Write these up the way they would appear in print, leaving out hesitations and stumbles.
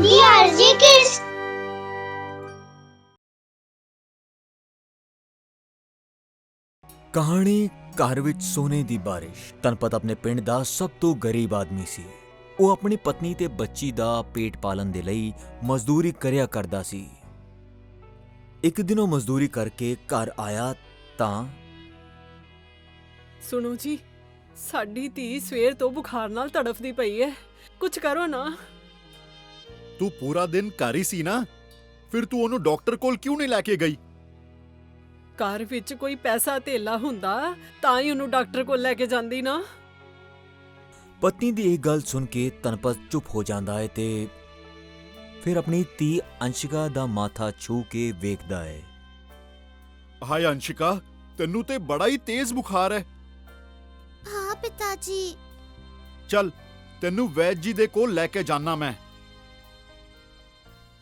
DRG Kids। ਕਹਾਣੀ ਘਰ ਵਿੱਚ ਸੋਨੇ ਦੀ ਬਾਰਿਸ਼। ਧਨਪਤ ਆਪਣੇ ਪਿੰਡ ਦਾ ਸਭ ਤੋਂ ਗਰੀਬ ਆਦਮੀ ਸੀ। ਉਹ ਆਪਣੀ ਪਤਨੀ ਤੇ ਬੱਚੀ ਦਾ ਪੇਟ ਪਾਲਣ ਦੇ ਲਈ ਮਜ਼ਦੂਰੀ ਕਰਿਆ ਕਰਦਾ ਸੀ। ਇੱਕ ਦਿਨ ਉਹ ਮਜ਼ਦੂਰੀ ਕਰਕੇ ਘਰ ਆਇਆ ਤਾਂ ਸੁਣੋ ਜੀ, ਸਾਡੀ ਧੀ ਸਵੇਰ ਤੋਂ ਬੁਖਾਰ ਨਾਲ ਤੜਫਦੀ ਪਈ ਹੈ। ਕੁਝ ਕਰੋ ਨਾ। ਤੂੰ ਪੂਰਾ ਦਿਨ ਘਰ ਹੀ ਸੀ ਨਾ, ਫਿਰ ਤੂੰ ਉਹਨੂੰ ਡਾਕਟਰ ਕੋਲ ਕਿਉਂ ਨਹੀਂ ਲੈ ਕੇ ਗਈ? ਘਰ ਵਿੱਚ ਕੋਈ ਪੈਸਾ ਧੇਲਾ ਹੁੰਦਾ ਤਾਂ ਹੀ ਉਹਨੂੰ ਡਾਕਟਰ ਕੋਲ ਲੈ ਕੇ ਜਾਂਦੀ ਨਾ। ਪਤਨੀ ਦੀ ਇਹ ਗੱਲ ਸੁਣ ਕੇ ਧਨਪਤ ਚੁੱਪ ਹੋ ਜਾਂਦਾ ਹੈ ਤੇ ਫਿਰ ਆਪਣੀ ਧੀ ਅੰਸ਼ਿਕਾ ਦਾ ਮਾਥਾ ਛੂ ਕੇ ਵੇਖਦਾ ਹੈ। ਹਾਏ ਅੰਸ਼ਿਕਾ, ਤੈਨੂੰ ਤੇ ਬੜਾ ਹੀ ਤੇਜ਼ ਬੁਖਾਰ ਹੈ। हाँ पिताजी। ਚੱਲ ਤੈਨੂੰ ਵੈਦ ਜੀ ਦੇ ਕੋਲ ਲੈ ਕੇ ਜਾਣਾ ਮੈਂ।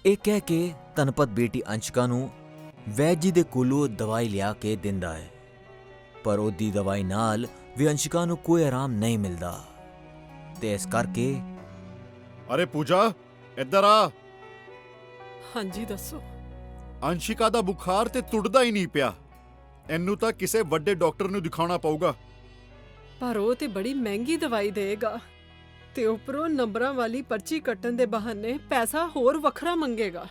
ਇਹ ਕਹਿ ਕੇ ਧਨਪਤ ਬੇਟੀ ਅੰਸ਼ਿਕਾ ਨੂੰ ਵੈਦ ਜੀ ਦੇ ਕੋਲੋਂ ਦਵਾਈ ਲਿਆ ਕੇ ਦਿੰਦਾ ਹੈ, ਪਰ ਉਹਦੀ ਦਵਾਈ ਨਾਲ ਵੀ ਅੰਸ਼ਿਕਾ ਨੂੰ ਕੋਈ ਆਰਾਮ ਨਹੀਂ ਮਿਲਦਾ ਤੇ ਇਸ ਕਰਕੇ ਅਰੇ ਪੂਜਾ, ਇੱਧਰ ਆ। ਹਾਂਜੀ ਦੱਸੋ। ਅੰਸ਼ਿਕਾ ਦਾ ਬੁਖਾਰ ਤੇ ਟੁੱਟਦਾ ਹੀ ਨਹੀਂ ਪਿਆ। ਇਹਨੂੰ ਤਾਂ ਕਿਸੇ ਵੱਡੇ ਡਾਕਟਰ ਨੂੰ ਦਿਖਾਉਣਾ ਪਊਗਾ। ਪਰ ਉਹ ਤੇ ਬੜੀ ਮਹਿੰਗੀ ਦਵਾਈ ਦੇਗਾ ਤੇ ਉੱਪਰੋਂ ਨੰਬਰਾਂ ਵਾਲੀ ਪਰਚੀ ਕੱਟਣ ਦੇ ਬਹਾਨੇ ਪੈਸਾ ਹੋਰ ਵੱਖਰਾ ਮੰਗੇਗਾ।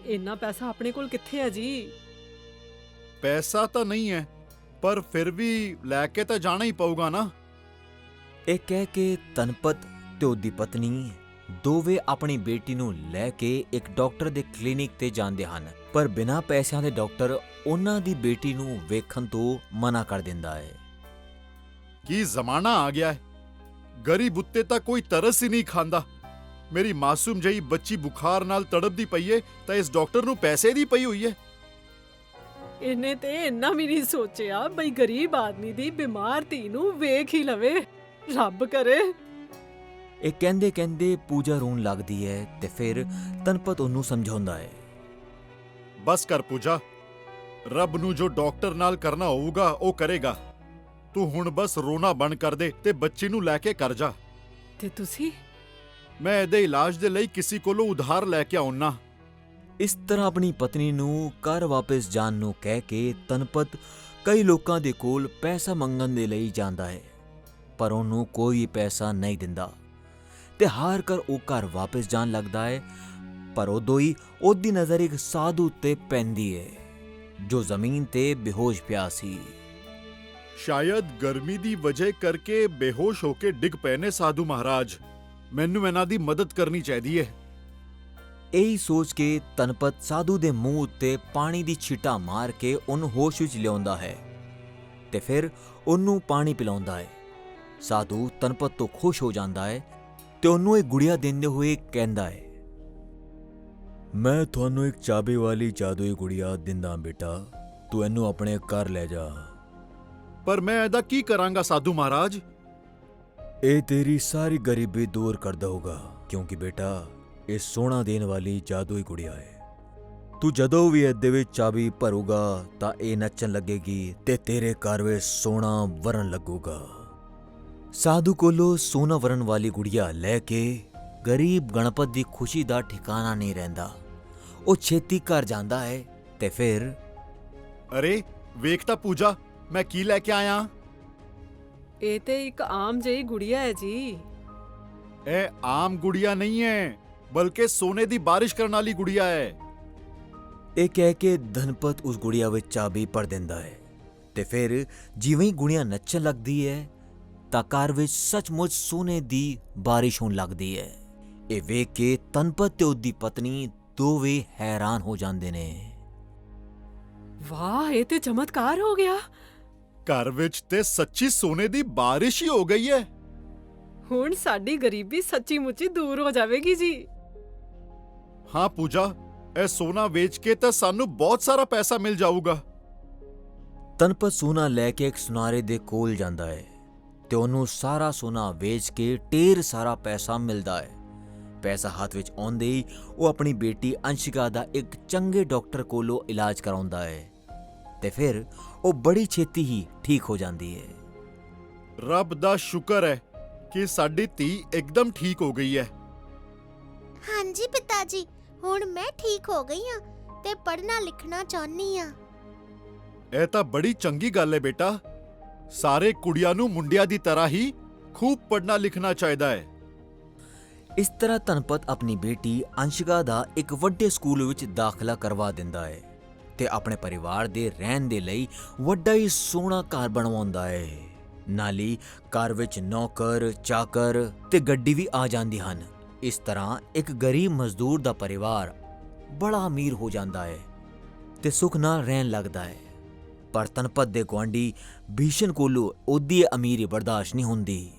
ਇੰਨਾ ਪੈਸਾ ਆਪਣੇ ਕੋਲ ਕਿੱਥੇ ਹੈ ਜੀ? ਪੈਸਾ ਤਾਂ ਨਹੀਂ ਹੈ, ਪਰ ਫਿਰ ਵੀ ਲੈ ਕੇ ਤਾਂ ਜਾਣਾ ਹੀ ਪਊਗਾ ਨਾ। ਇਹ ਕਹਿ ਕੇ ਧਨਪਤ ਤੇ ਉਹਦੀ ਪਤਨੀ ਦੋਵੇਂ ਆਪਣੀ ਬੇਟੀ ਨੂੰ ਲੈ ਕੇ ਇੱਕ ਡਾਕਟਰ ਦੇ ਕਲੀਨਿਕ ਤੇ ਜਾਂਦੇ ਹਨ, ਪਰ ਬਿਨਾਂ ਪੈਸਿਆਂ ਦੇ ਡਾਕਟਰ ਉਹਨਾਂ ਦੀ ਬੇਟੀ ਨੂੰ ਵੇਖਣ ਤੋਂ ਮਨਾ ਕਰ ਦਿੰਦਾ ਹੈ। ਕੀ ਜ਼ਮਾਨਾ ਆ ਗਿਆ ਹੈ, ਗਰੀਬ ਉੱਤੇ ਤਾਂ ਕੋਈ ਤਰਸ ਹੀ ਨਹੀਂ ਖਾਂਦਾ। ਮੇਰੀ ਮਾਸੂਮ ਜਿਹੀ ਬੱਚੀ ਬੁਖਾਰ ਨਾਲ ਤੜਪਦੀ ਪਈ ਏ ਤਾਂ ਇਸ ਡਾਕਟਰ ਨੂੰ ਪੈਸੇ ਦੀ ਪਈ ਹੋਈ ਏ। ਇਹਨੇ ਤੇ ਇੰਨਾ ਵੀ ਨਹੀਂ ਸੋਚਿਆ ਬਈ ਗਰੀਬ ਆਦਮੀ ਦੀ ਬਿਮਾਰ ਧੀ ਨੂੰ ਵੇਖ ਹੀ ਲਵੇ। ਰੱਬ ਕਰੇ। ਇਹ ਕਹਿੰਦੇ ਕਹਿੰਦੇ ਪੂਜਾ ਰੋਣ ਲੱਗਦੀ ਹੈ ਤੇ ਫਿਰ ਧਨਪਤ ਉਹਨੂੰ ਸਮਝਾਉਂਦਾ ਹੈ। ਬਸ ਕਰ ਪੂਜਾ, ਰੱਬ ਨੂੰ ਜੋ ਡਾਕਟਰ ਨਾਲ ਕਰਨਾ ਹੋਊਗਾ ਉਹ ਕਰੇਗਾ। ਤੂੰ ਹੁਣ ਬਸ ਰੋਣਾ ਬੰਦ ਕਰ ਦੇ ਤੇ ਬੱਚੀ ਨੂੰ ਲੈ ਕੇ ਘਰ ਜਾ। ਤੇ ਤੁਸੀਂ? ਮੈਂ ਇਹਦੇ ਇਲਾਜ ਦੇ ਲਈ ਕਿਸੇ ਕੋਲੋਂ ਉਧਾਰ ਲੈ ਕੇ ਆਉਣਾ। ਇਸ ਤਰ੍ਹਾਂ ਆਪਣੀ ਪਤਨੀ ਨੂੰ ਘਰ ਵਾਪਸ ਜਾਣ ਨੂੰ ਕਹਿ ਕੇ ਧਨਪਤ ਕਈ ਲੋਕਾਂ ਦੇ ਕੋਲ ਪੈਸਾ ਮੰਗਣ ਦੇ ਲਈ ਜਾਂਦਾ ਹੈ, ਪਰ ਉਹਨੂੰ ਕੋਈ ਪੈਸਾ ਨਹੀਂ ਦਿੰਦਾ ਤੇ ਹਾਰ ਕਰ ਉਹ ਘਰ ਵਾਪਸ ਜਾਣ ਲੱਗਦਾ ਹੈ। ਪਰ ਉਦੋਂ ਹੀ ਉਹਦੀ ਨਜ਼ਰ ਇੱਕ ਸਾਧੂ ਉੱਤੇ ਪੈਂਦੀ ਹੈ ਜੋ ਜ਼ਮੀਨ ਤੇ ਬੇਹੋਸ਼ ਪਿਆ ਸੀ। ਸ਼ਾਇਦ ਗਰਮੀ ਦੀ ਵਜ੍ਹਾ ਕਰਕੇ ਬੇਹੋਸ਼ ਹੋ ਕੇ ਡਿੱਗ ਪਏ ਨੇ ਸਾਧੂ ਮਹਾਰਾਜ। ਮੈਨੂੰ ਇਹਨਾਂ ਦੀ ਮਦਦ ਕਰਨੀ ਚਾਹੀਦੀ ਹੈ। ਇਹੀ ਸੋਚ ਕੇ ਧਨਪਤ ਸਾਧੂ ਦੇ ਮੂੰਹ ਉੱਤੇ ਪਾਣੀ ਦੀ ਛਿੱਟਾ ਮਾਰ ਕੇ ਉਹਨੂੰ ਹੋਸ਼ ਵਿੱਚ ਲਿਆਉਂਦਾ ਹੈ ਤੇ ਫਿਰ ਉਹਨੂੰ ਪਾਣੀ ਪਿਲਾਉਂਦਾ ਹੈ। ਸਾਧੂ ਧਨਪਤ ਤੋਂ ਖੁਸ਼ ਹੋ ਜਾਂਦਾ ਹੈ ਤੇ ਉਹਨੂੰ ਇੱਕ ਗੁੜੀਆ ਦਿੰਦੇ ਹੋਏ ਕਹਿੰਦਾ ਹੈ, ਮੈਂ ਤੁਹਾਨੂੰ ਇੱਕ ਚਾਬੀ ਵਾਲੀ ਜਾਦੂਈ ਗੁੜੀਆ ਦਿੰਦਾ ਬੇਟਾ, ਤੂੰ ਇਹਨੂੰ ਆਪਣੇ ਘਰ ਲੈ ਜਾ। ਪਰ ਮੈਂ ਇਹਦਾ ਕੀ ਕਰਾਂਗਾ ਸਾਧੂ ਮਹਾਰਾਜ? ਇਹ ਤੇਰੀ ਸਾਰੀ ਗਰੀਬੀ ਦੂਰ ਕਰ ਦਊਗਾ, ਕਿਉਂਕਿ ਬੇਟਾ ਇਹ ਸੋਨਾ ਦੇਣ ਵਾਲੀ ਜਾਦੂਈ ਗੁੜੀਆ ਹੈ। ਤੂੰ ਜਦੋਂ ਵੀ ਇਹਦੇ ਵਿੱਚ ਚਾਬੀ ਭਰੂਗਾ ਤਾਂ ਇਹ ਨੱਚਣ ਲੱਗੇਗੀ ਤੇ ਤੇਰੇ ਘਰ ਵਿੱਚ ਸੋਨਾ ਵਰਨ ਲੱਗੂਗਾ। ਸਾਧੂ ਕੋਲੋਂ ਸੋਨਾ ਵਰਨ ਵਾਲੀ ਗੁੜੀਆ ਲੈ ਕੇ ਗਰੀਬ ਗਣਪਤ ਦੀ ਖੁਸ਼ੀ ਦਾ ਠਿਕਾਣਾ ਨਹੀਂ ਰਹਿੰਦਾ। ਉਹ ਛੇਤੀ ਘਰ ਜਾਂਦਾ ਹੈ ਤੇ ਫਿਰ ਅਰੇ ਵੇਖ ਤਾਂ ਪੂਜਾ, ਮੈਂ ਕੀ ਲੈ ਕੇ ਆਇਆ। ਇਹ ਤੇ ਇੱਕ ਆਮ ਜਿਹੀ ਗੁੜੀਆ ਹੈ ਜੀ। ਇਹ ਆਮ ਗੁੜੀਆ ਨਹੀਂ ਹੈ, ਬਲਕਿ ਸੋਨੇ ਦੀ ਬਾਰਿਸ਼ ਕਰਨ ਵਾਲੀ ਗੁੜੀਆ ਹੈ। ਇਹ ਕਹਿ ਕੇ ਧਨਪਤ ਉਸ ਗੁੜੀਆ ਵਿੱਚ ਚਾਬੀ ਭਰ ਦਿੰਦਾ ਹੈ ਤੇ ਫਿਰ ਜਿਵੇਂ ਹੀ ਗੁੜੀਆ ਨੱਚਣ ਲੱਗਦੀ ਹੈ ਤਾਂ ਘਰ ਵਿੱਚ ਸੱਚਮੁੱਚ ਸੋਨੇ ਦੀ ਬਾਰਿਸ਼ ਹੋਣ ਲੱਗਦੀ ਹੈ। ਇਹ ਵੇਖ ਕੇ ਧਨਪਤ ਤੇ ਉਹਦੀ ਪਤਨੀ ਦੋਵੇਂ ਹੈਰਾਨ ਹੋ ਜਾਂਦੇ ਨੇ। ਵਾਹ, ਇਹ ਤੇ ਚਮਤਕਾਰ ਹੋ ਗਿਆ। ਘਰ ਵਿੱਚ ਤੇ ਸੱਚੀ ਸੋਨੇ ਦੀ ਬਾਰਿਸ਼ ਹੀ ਹੋ ਗਈ ਹੈ। ਹੁਣ ਸਾਡੀ ਗਰੀਬੀ ਸੱਚੀ ਮੁੱਚੀ ਦੂਰ ਹੋ ਜਾਵੇਗੀ ਜੀ। ਹਾਂ ਪੂਜਾ, ਇਹ ਸੋਨਾ ਵੇਚ ਕੇ ਤਾਂ ਸਾਨੂੰ ਬਹੁਤ ਸਾਰਾ ਪੈਸਾ ਮਿਲ ਜਾਊਗਾ। ਧਨਪਤ ਸੋਨਾ ਲੈ ਕੇ ਇੱਕ ਸੁਨਾਰੇ ਦੇ ਕੋਲ ਜਾਂਦਾ ਹੈ ਤੇ ਉਹਨੂੰ ਸਾਰਾ ਸੋਨਾ ਵੇਚ ਕੇ ਢੇਰ ਸਾਰਾ ਪੈਸਾ ਮਿਲਦਾ ਹੈ। ਪੈਸਾ ਹੱਥ ਵਿੱਚ ਆਉਂਦੇ ਹੀ ਉਹ ਆਪਣੀ ਬੇਟੀ ਅੰਸ਼ਿਕਾ ਦਾ ਇੱਕ ਚੰਗੇ ਡਾਕਟਰ ਕੋਲੋਂ ਇਲਾਜ ਕਰਾਉਂਦਾ ਹੈ ਤੇ ਫਿਰ ਉਹ ਬੜੀ ਛੇਤੀ ਹੀ ਠੀਕ ਹੋ ਜਾਂਦੀ ਹੈ। ਰੱਬ ਦਾ ਸ਼ੁਕਰ ਹੈ ਕਿ ਸਾਡੀ ਧੀ ਇੱਕਦਮ ਠੀਕ ਹੋ ਗਈ ਹੈ। ਹਾਂਜੀ ਪਿਤਾ ਜੀ, ਹੁਣ ਮੈਂ ਠੀਕ ਹੋ ਗਈ ਹਾਂ ਤੇ ਪੜ੍ਹਨਾ ਲਿਖਣਾ ਚਾਹੁੰਦੀ ਹਾਂ। ਇਹ ਤਾਂ ਬੜੀ ਚੰਗੀ ਗੱਲ ਹੈ ਬੇਟਾ। ਸਾਰੇ ਕੁੜੀਆਂ ਨੂੰ ਮੁੰਡਿਆਂ ਦੀ ਤਰ੍ਹਾਂ ਹੀ ਖੂਬ ਪੜ੍ਹਨਾ ਲਿਖਣਾ ਚਾਹੀਦਾ ਹੈ। ਇਸ ਤਰ੍ਹਾਂ ਧਨਪਤ ਆਪਣੀ ਬੇਟੀ ਅੰਸ਼ਿਕਾ ਦਾ ਇੱਕ ਵੱਡੇ ਸਕੂਲ ਵਿੱਚ ਦਾਖਲਾ ਕਰਵਾ ਦਿੰਦਾ ਹੈ ਤੇ ਆਪਣੇ ਪਰਿਵਾਰ ਦੇ ਰਹਿਣ ਦੇ ਲਈ ਵੱਡਾ ਹੀ ਸੋਹਣਾ ਘਰ ਬਣਵਾਉਂਦਾ ਹੈ। ਨਾਲ ਹੀ ਘਰ ਵਿੱਚ ਨੌਕਰ, ਚਾਕਰ ਤੇ ਗੱਡੀ ਵੀ ਆ ਜਾਂਦੀ ਹਨ। ਇਸ ਤਰ੍ਹਾਂ ਇੱਕ ਗਰੀਬ ਮਜ਼ਦੂਰ ਦਾ ਪਰਿਵਾਰ ਬੜਾ ਅਮੀਰ ਹੋ ਜਾਂਦਾ ਹੈ ਤੇ ਸੁੱਖ ਨਾਲ ਰਹਿਣ ਲੱਗਦਾ ਹੈ। ਪਰ ਧਨਪਤ ਦੇ ਗੁਆਂਢੀ ਭੀਸ਼ਨ ਕੋਲੋਂ ਉਹਦੀ ਅਮੀਰੀ ਬਰਦਾਸ਼ਤ ਨਹੀਂ ਹੁੰਦੀ।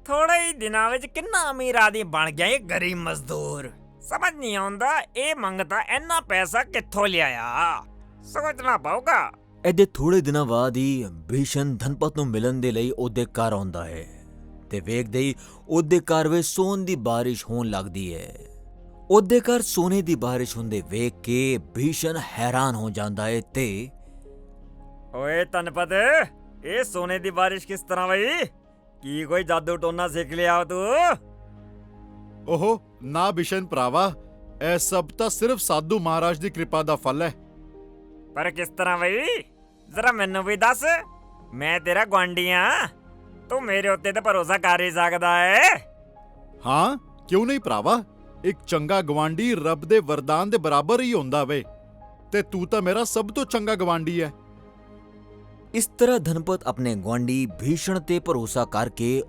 ਥੋੜੇ ਹੀ ਦਿਨਾਂ ਵਿੱਚ ਕਿੰਨਾ ਅਮੀਰ ਆਦਮੀ ਬਣ ਗਿਆ ਇਹ ਗਰੀਬ ਮਜ਼ਦੂਰ। ਸਮਝ ਨਹੀਂ ਆਉਂਦਾ ਇਹ ਮੰਗਤਾ ਇੰਨਾ ਪੈਸਾ ਕਿੱਥੋਂ ਲਿਆਇਆ। ਸੋਚਣਾ ਪਊਗਾ। ਇਹਦੇ ਥੋੜੇ ਦਿਨਾਂ ਬਾਅਦ ਹੀ ਭੀਸ਼ਨ ਧਨਪਤ ਨੂੰ ਮਿਲਣ ਦੇ ਲਈ ਉਹਦੇ ਘਰ ਆਉਂਦਾ ਹੈ ਤੇ ਵੇਖਦੇ ਹੀ ਉਹਦੇ ਘਰ ਵਿੱਚ ਸੋਨੇ ਦੀ ਬਾਰਿਸ਼ ਹੋਣ ਲੱਗਦੀ ਹੈ। ਉਹਦੇ ਘਰ ਸੋਨੇ ਦੀ ਬਾਰਿਸ਼ ਹੁੰਦੇ ਵੇਖ ਕੇ ਭੀਸ਼ਨ ਹੈਰਾਨ ਹੋ ਜਾਂਦਾ ਹੈ ਤੇ ਓਏ ਧਨਪਤ, ਇਹ ਸੋਨੇ ਦੀ ਬਾਰਿਸ਼ ਕਿਸ ਤਰ੍ਹਾਂ ਬਈ? ਕੀ ਕੋਈ ਜਾਦੂ ਟੋਨਾ ਸਿੱਖ ਲਿਆ ਤੂੰ? ਓਹੋ ਨਾ ਬਿਸ਼ਨ ਭਰਾਵਾ, ਇਹ ਸਭ ਤਾਂ ਸਿਰਫ ਸਾਧੂ ਮਹਾਰਾਜ ਦੀ ਕਿਰਪਾ ਦਾ ਫਲ ਹੈ। ਪਰ ਕਿਸ ਤਰ੍ਹਾਂ ਬਈ? ਜ਼ਰਾ ਮੈਨੂੰ ਵੀ ਦੱਸ। ਮੈਂ ਤੇਰਾ ਗੁਆਂਢੀ ਆਂ, ਤੂੰ ਮੇਰੇ ਉੱਤੇ ਤਾਂ ਭਰੋਸਾ ਕਰ ਹੀ ਸਕਦਾ ਹੈ। ਹਾਂ ਕਿਉਂ ਨਹੀਂ ਭਰਾਵਾ, ਇੱਕ ਚੰਗਾ ਗਵਾਂਢੀ ਰੱਬ ਦੇ ਵਰਦਾਨ ਦੇ ਬਰਾਬਰ ਹੀ ਹੁੰਦਾ ਵੇ ਤੇ ਤੂੰ ਤਾਂ ਮੇਰਾ ਸਭ ਤੋਂ ਚੰਗਾ ਗਵਾਂਢੀ ਹੈ। ਇਸ ਤਰ੍ਹਾਂ ਧਨਪਤ ਆਪਣੇ ਗੁਆਂਢੀ ਭੀਸ਼ਣ ਤੇ ਭਰੋਸਾ ਕਰਕੇ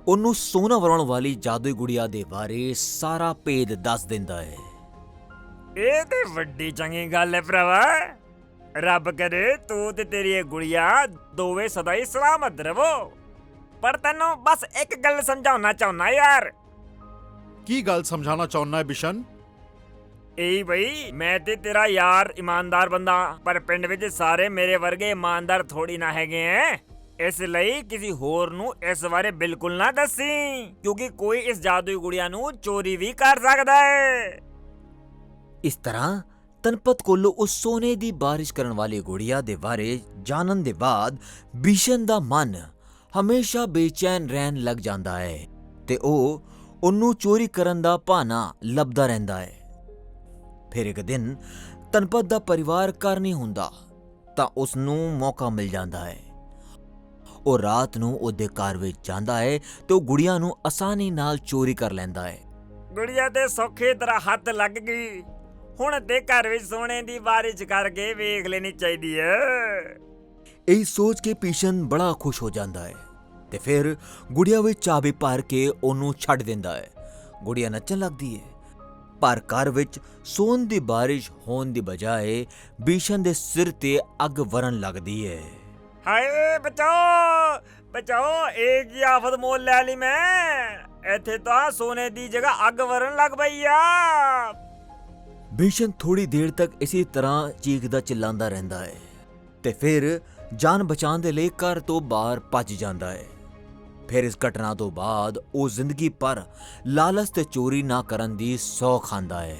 ਉਹਨੂੰ ਸੋਨਾ ਵਰਾਉਣ ਵਾਲੀ ਜਾਦੂਈ ਗੁੜੀਆ ਦੇ ਬਾਰੇ ਸਾਰਾ ਭੇਦ ਦੱਸ ਦਿੰਦਾ ਹੈ। ਇਹ ਤੇ ਵੱਡੀ ਚੰਗੀ ਗੱਲ ਹੈ ਭਰਾਵਾ। ਰੱਬ ਕਰੇ ਤੂੰ ਤੇ ਤੇਰੀ ਇਹ ਗੁੜੀਆ ਦੋਵੇਂ ਸਦਾ ਹੀ ਸਲਾਮਤ ਰਹੋ। ਪਰ ਤੈਨੂੰ ਬਸ ਇੱਕ ਗੱਲ ਸਮਝਾਉਣਾ ਚਾਹੁੰਦਾ ਯਾਰ। ਕੀ ਗੱਲ ਸਮਝਾਉਣਾ ਚਾਹੁੰਦਾ ਹੈ ਬਿਸ਼ਨ? ਇਹ ਬਈ ਮੈਂ ਤੇ ਤੇਰਾ ਯਾਰ ਇਮਾਨਦਾਰ ਬੰਦਾ, ਪਰ ਪਿੰਡ ਵਿੱਚ ਸਾਰੇ ਮੇਰੇ ਵਰਗੇ ਇਮਾਨਦਾਰ ਥੋੜੀ ਨਾ ਹੈਗੇ ਐ। ਇਸ ਲਈ ਕਿਸੇ ਹੋਰ ਨੂੰ ਇਸ ਬਾਰੇ ਬਿਲਕੁਲ ਨਾ ਦੱਸੀ, ਕਿਉਂਕਿ ਕੋਈ ਇਸ ਜਾਦੂਈ ਗੁੜੀਆ ਨੂੰ ਚੋਰੀ ਵੀ ਕਰ ਸਕਦਾ ਹੈ। ਇਸ ਤਰ੍ਹਾਂ ਧਨਪਤ ਕੋਲੋਂ ਉਸ ਸੋਨੇ ਦੀ ਬਾਰਿਸ਼ ਕਰਨ ਵਾਲੀ ਗੁੜੀਆ ਦੇ ਬਾਰੇ ਜਾਣਨ ਦੇ ਬਾਅਦ ਭੀਸ਼ਨ ਦਾ ਮਨ ਹਮੇਸ਼ਾ ਬੇਚੈਨ ਰਹਿਣ ਲੱਗ ਜਾਂਦਾ ਹੈ ਤੇ ਉਹ ਉਹਨੂੰ ਚੋਰੀ ਕਰਨ ਦਾ ਬਹਾਨਾ ਲੱਭਦਾ ਰਹਿੰਦਾ ਹੈ। ਫਿਰ ਇੱਕ ਦਿਨ ਧਨਪਤ ਦਾ ਪਰਿਵਾਰ ਘਰ ਨਹੀਂ ਹੁੰਦਾ ਤਾਂ ਉਸ ਨੂੰ ਮੌਕਾ ਮਿਲ ਜਾਂਦਾ ਹੈ। ਉਹ ਰਾਤ ਨੂੰ ਉਹਦੇ ਘਰ ਵਿੱਚ ਜਾਂਦਾ ਹੈ ਤੇ ਉਹ ਗੁੜੀਆ ਨੂੰ ਆਸਾਨੀ ਨਾਲ ਚੋਰੀ ਕਰ ਲੈਂਦਾ ਹੈ। ਗੁੜੀਆ ਤੇ ਸੌਖੀ ਤਰ੍ਹਾਂ ਹੱਥ ਲੱਗ ਗਈ। ਹੁਣ ਤੇ ਘਰ ਵਿੱਚ ਸੋਨੇ ਦੀ ਬਾਰਿਸ਼ ਕਰਕੇ ਵੇਖ ਲੈਣੀ ਚਾਹੀਦੀ ਹੈ। ਇਹ ਸੋਚ ਕੇ ਭੀਸ਼ਨ ਬੜਾ ਖੁਸ਼ ਹੋ ਜਾਂਦਾ ਹੈ ਤੇ ਫਿਰ ਗੁੜੀਆ ਵਿੱਚ ਚਾਬੀ ਭਰ ਕੇ ਉਹਨੂੰ ਛੱਡ ਦਿੰਦਾ ਹੈ। ਗੁੜੀਆ ਨੱਚਣ ਲੱਗਦੀ ਹੈ, ਪਰ ਘਰ ਵਿੱਚ ਸੋਨ ਦੀ ਬਾਰਿਸ਼ ਹੋਣ ਦੀ ਬਜਾਏ ਭੀਸ਼ਨ ਦੇ ਸਿਰ ਤੇ ਅੱਗ ਵਰਨ ਲੱਗਦੀ ਹੈ। ਹਾਏ ਬਚਾਓ ਬਚਾਓ, ਇਹ ਕੀ ਆਫਤ ਮੋਲ ਲੈ ਲਈ ਮੈਂ। ਇੱਥੇ ਤਾਂ ਸੋਨੇ ਦੀ ਜਗ੍ਹਾ ਅੱਗ ਵਰਨ ਲੱਗ ਪਈ ਆ। ਭੀਸ਼ਨ ਥੋੜੀ ਦੇਰ ਤੱਕ ਇਸੇ ਤਰ੍ਹਾਂ ਚੀਖਦਾ ਚਿল্ਲਾਉਂਦਾ ਰਹਿੰਦਾ ਹੈ ਤੇ ਫਿਰ ਜਾਨ ਬਚਾਉਣ ਦੇ ਲਈ ਘਰ ਤੋਂ ਬਾਹਰ ਭੱਜ ਜਾਂਦਾ ਹੈ। ਫਿਰ ਇਸ ਘਟਨਾ ਤੋਂ ਬਾਅਦ ਉਹ ਜ਼ਿੰਦਗੀ ਭਰ ਲਾਲਚ ਤੇ ਚੋਰੀ ਨਾ ਕਰਨ ਦੀ ਸੌਖ ਖਾਂਦਾ ਹੈ।